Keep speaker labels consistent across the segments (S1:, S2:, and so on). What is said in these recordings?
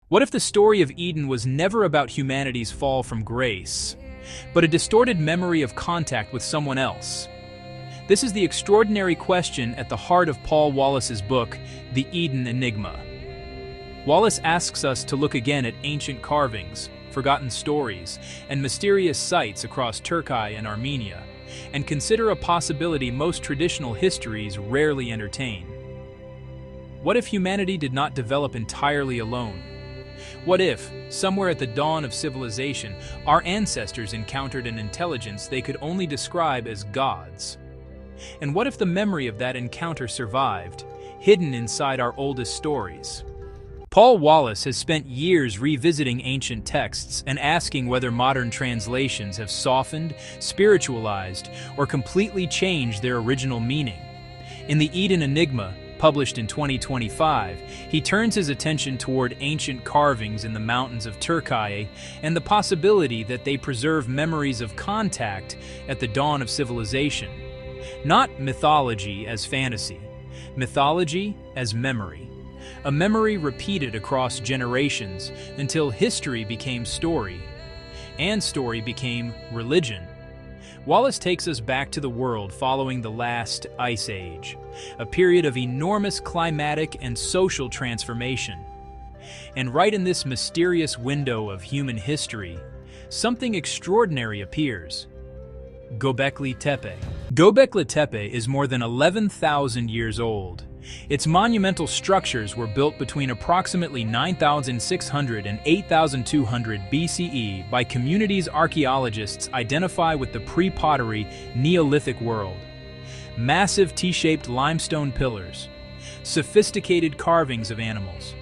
S1: What if the story of Eden was never about humanity's fall from grace, but a distorted memory of contact with someone else? This is the extraordinary question at the heart of Paul Wallis's book, The Eden Enigma. Wallis asks us to look again at ancient carvings, forgotten stories, and mysterious sites across Turkey and Armenia, and consider a possibility most traditional histories rarely entertain. What if humanity did not develop entirely alone? What if, somewhere at the dawn of civilization, our ancestors encountered an intelligence they could only describe as gods? And what if the memory of that encounter survived, hidden inside our oldest stories? Paul Wallis has spent years revisiting ancient texts and asking whether modern translations have softened, spiritualized, or completely changed their original meaning. In The Eden Enigma, published in 2025, he turns his attention toward ancient carvings in the mountains of Turkey and the possibility that they preserve memories of contact at the dawn of civilization. Not mythology as fantasy, mythology as memory. A memory repeated across generations until history became story, and story became religion. Wallis takes us back to the world following the last ice age, a period of enormous climatic and social transformation. And right in this mysterious window of human history, something extraordinary appears. Göbekli Tepe. Göbekli Tepe is more than 11,000 years old. Its monumental structures were built between approximately 9,600 and 8,200 BCE by communities archaeologists identify with the pre-pottery Neolithic world. Massive T-shaped limestone pillars, sophisticated carvings of animals,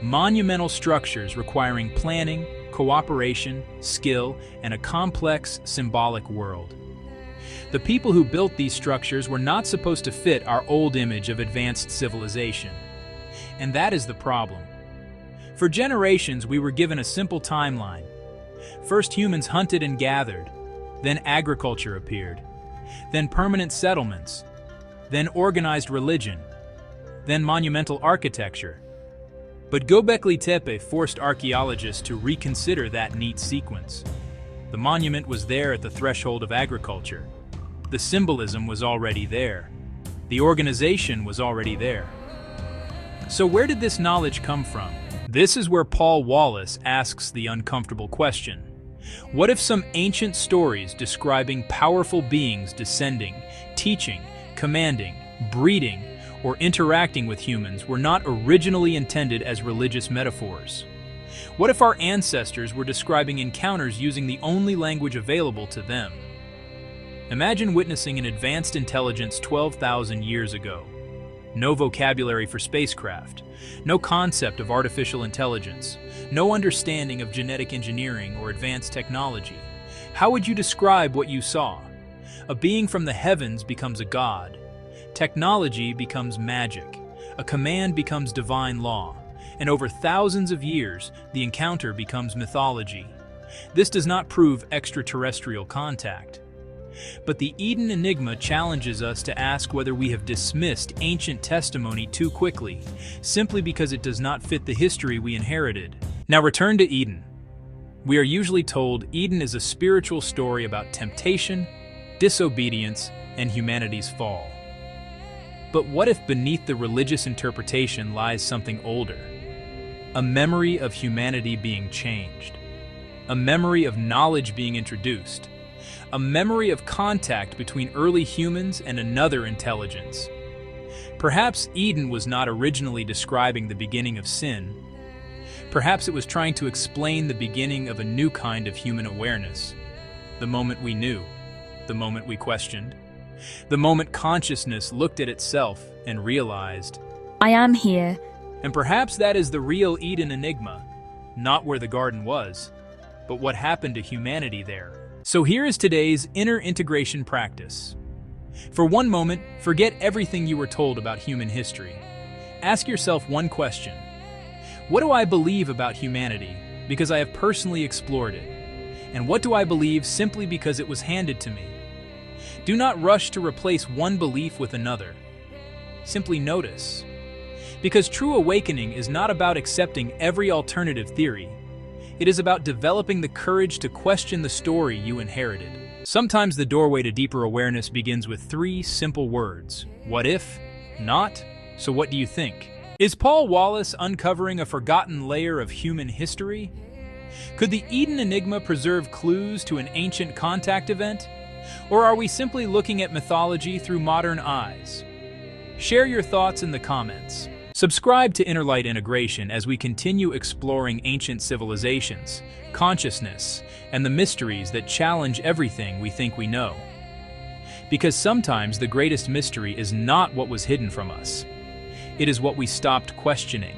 S1: monumental structures requiring planning, cooperation, skill, and a complex symbolic world. The people who built these structures were not supposed to fit our old image of advanced civilization. And that is the problem. For generations, we were given a simple timeline. First, humans hunted and gathered. Then agriculture appeared. Then permanent settlements. Then organized religion. Then monumental architecture. But Göbekli Tepe forced archaeologists to reconsider that neat sequence. The monument was there at the threshold of agriculture. The symbolism was already there. The organization was already there. So where did this knowledge come from? This is where Paul Wallis asks the uncomfortable question. What if some ancient stories describing powerful beings descending, teaching, commanding, breeding, or interacting with humans were not originally intended as religious metaphors? What if our ancestors were describing encounters using the only language available to them? Imagine witnessing an advanced intelligence 12,000 years ago. No vocabulary for spacecraft, no concept of artificial intelligence, no understanding of genetic engineering or advanced technology. How would you describe what you saw? A being from the heavens becomes a god. Technology becomes magic. A command becomes divine law. And over thousands of years, the encounter becomes mythology. This does not prove extraterrestrial contact. But the Eden Enigma challenges us to ask whether we have dismissed ancient testimony too quickly, simply because it does not fit the history we inherited. Now return to Eden. We are usually told Eden is a spiritual story about temptation, disobedience, and humanity's fall. But what if beneath the religious interpretation lies something older? A memory of humanity being changed. A memory of knowledge being introduced. A memory of contact between early humans and another intelligence. Perhaps Eden was not originally describing the beginning of sin. Perhaps it was trying to explain the beginning of a new kind of human awareness. The moment we knew, the moment we questioned, the moment consciousness looked at itself and realized,
S2: I am here.
S1: And perhaps that is the real Eden Enigma, not where the garden was, but what happened to humanity there. So here is today's inner integration practice. For one moment, forget everything you were told about human history. Ask yourself one question. What do I believe about humanity because I have personally explored it? And what do I believe simply because it was handed to me? Do not rush to replace one belief with another. Simply notice. Because true awakening is not about accepting every alternative theory. It is about developing the courage to question the story you inherited. Sometimes the doorway to deeper awareness begins with 3 simple words. What if? Not? So what do you think? Is Paul Wallis uncovering a forgotten layer of human history? Could the Eden Enigma preserve clues to an ancient contact event? Or are we simply looking at mythology through modern eyes? Share your thoughts in the comments. Subscribe to Innerlight Integration as we continue exploring ancient civilizations, consciousness, and the mysteries that challenge everything we think we know. Because sometimes the greatest mystery is not what was hidden from us. It is what we stopped questioning.